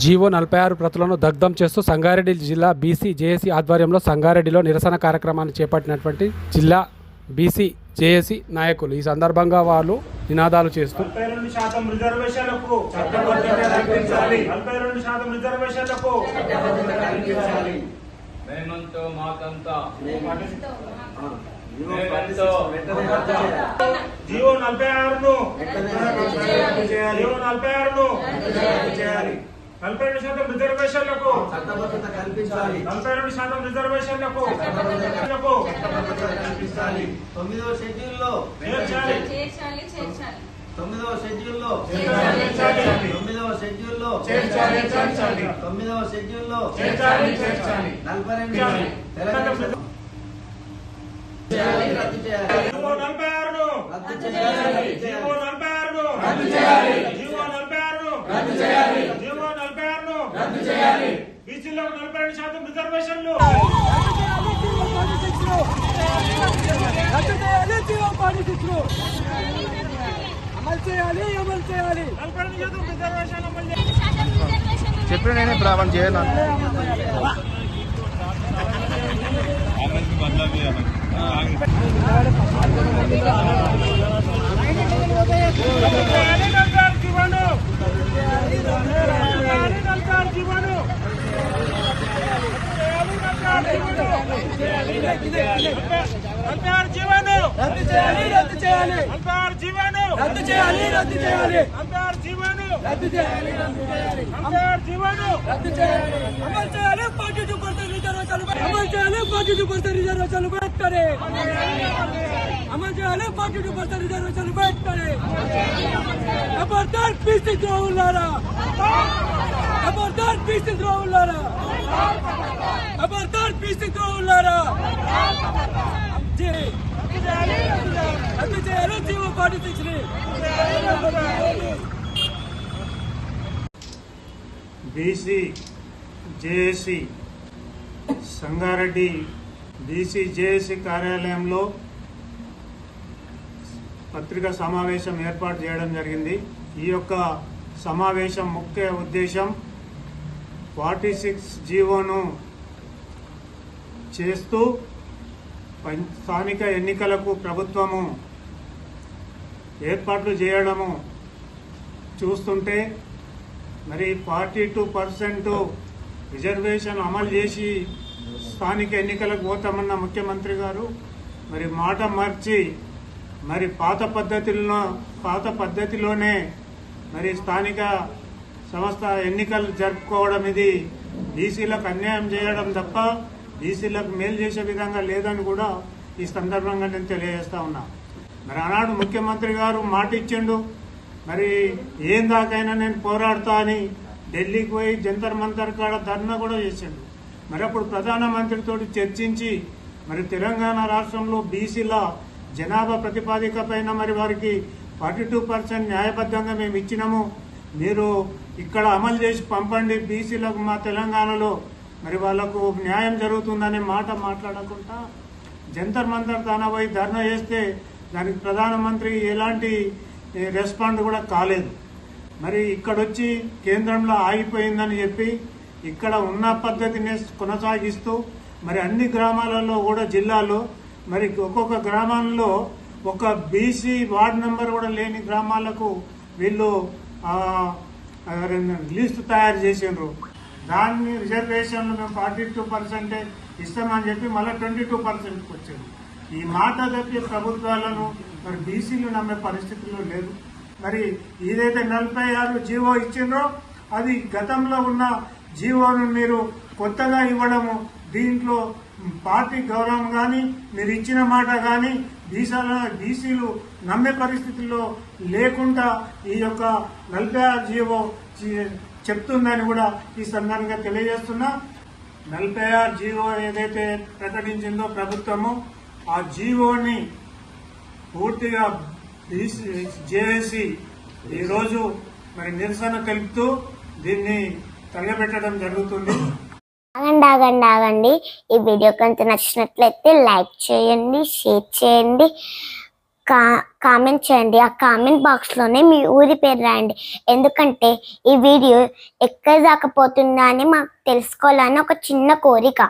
GO 46 ప్రతులను దగ్ధం చేస్తూ సంగారెడ్డి జిల్లా బీసీ జేఏసీ ఆధ్వర్యంలో సంగారెడ్డిలో నిరసన కార్యక్రమాన్ని చేపట్టినటువంటి జిల్లా బీసీ జేఏసీ నాయకులు ఈ సందర్భంగా వాళ్ళు నినాదాలు చేస్తూ 42% రిజర్వేషన్లకు మేమంతో మాకంతా జీవో 46 ను జీవో 46 ను చేయాలి 42% రిజర్వేషన్లకు 42% రిజర్వేషన్లకు కల్పించాలి. 9వ షెడ్యూల్లో చేర్చాలి 9వ షెడ్యూల్లో 9వ షెడ్యూల్లో 9వ షెడ్యూల్లో 42 రద్దు చేయాలి. జీవో 46 ను రద్దు చేయాలి. జీవో 46 ను రద్దు చేయాలి. జీవో 46 ను రద్దు చేయాలి. జీవో 46 ను రద్దు చేయాలి. బీసీలకు 42% రిజర్వేషన్లు అమలు చేయాలి 42% రిజర్వేషన్ అమలు చెప్పిన నేను ఇప్పుడు అవన్నీ చేయాలి. BC JAC Sangareddy BC JAC కార్యాలయంలో పత్రికా సమావేశం ఏర్పాటు చేయడం జరిగింది. ఈ యొక్క సమావేశం ముఖ్య ఉద్దేశం 46 జీవోను చేస్తూ స్థానిక ఎన్నికలకు ప్రభుత్వము ఏర్పాట్లు చేయడము చూస్తుంటే మరి 42% రిజర్వేషన్ అమలు చేసి స్థానిక ఎన్నికలకు పోతామన్న ముఖ్యమంత్రి గారు మరి మాట మార్చి మరి పాత పద్ధతిలోనే మరి స్థానిక సంస్థ ఎన్నికలు జరుపుకోవడం ఇది బీసీలకు అన్యాయం చేయడం తప్ప బీసీలకు మేలు చేసే విధంగా లేదని కూడా ఈ సందర్భంగా నేను తెలియజేస్తా ఉన్నా. మరి ఆనాడు ముఖ్యమంత్రి గారు మాట ఇచ్చిండు, మరి ఏం దాకైనా నేను పోరాడతా అని ఢిల్లీకి పోయి జంతర్ మంతర్ కాడ ధర్నా కూడా చేసిండు. మరి అప్పుడు ప్రధానమంత్రితో చర్చించి మరి తెలంగాణ రాష్ట్రంలో బీసీల జనాభా ప్రతిపాదిక పైన మరి వారికి 42% న్యాయబద్ధంగా మేము ఇచ్చినాము, మీరు ఇక్కడ అమలు చేసి పంపండి బీసీలకు మా తెలంగాణలో మరి వాళ్లకు న్యాయం జరుగుతుందనే మాట మాట్లాడకుండా జంతర్ మంతర్ తానా పోయి ధర్నా చేస్తే దానికి ప్రధానమంత్రి ఎలాంటి రెస్పాండ్ కూడా కాలేదు. మరి ఇక్కడొచ్చి కేంద్రంలో ఆగిపోయిందని చెప్పి ఇక్కడ ఉన్న పద్ధతిని కొనసాగిస్తూ మరి అన్ని గ్రామాలలో కూడా జిల్లాలో మరి ఒక్కొక్క గ్రామంలో ఒక బీసీ వార్డు నెంబర్ కూడా లేని గ్రామాలకు వీళ్ళు లిస్టు తయారు చేసిండ్రు. దాన్ని రిజర్వేషన్లు మేము 42% ఇస్తామని చెప్పి మళ్ళీ 22%కి వచ్చారు. ఈ మాట తప్పి ప్రభుత్వాలను మరి బీసీలు నమ్మే పరిస్థితుల్లో లేదు. మరి ఏదైతే 46 జీవో ఇచ్చిండ్రో అది గతంలో ఉన్న జీవోను మీరు కొత్తగా ఇవ్వడము, దీంట్లో పార్టీ గౌరవం కానీ మీరు ఇచ్చిన మాట కానీ బీసీలు నమ్మే పరిస్థితుల్లో లేకుండా ఈ యొక్క 46 జీవో చెప్తుందని కూడా ఈ సందర్భంగా తెలియజేస్తున్నా. 46 జీవో ఏదైతే ప్రకటించిందో ప్రభుత్వము ఆ జీవోని పూర్తిగా జేఏసీ ఈరోజు మరి నిరసన తెలుపుతూ దీన్ని తగలబెట్టడం జరుగుతుంది. ఆగండి ఈ వీడియో కనుక నచ్చినట్లయితే లైక్ చేయండి, షేర్ చేయండి. కామెంట్ చేయండి. ఆ కామెంట్ బాక్స్లోనే మీ ఊరి పేరు రాయండి. ఎందుకంటే ఈ వీడియో ఎక్కడ దాకా పోతుందా అని మాకు తెలుసుకోవాలని ఒక చిన్న కోరిక.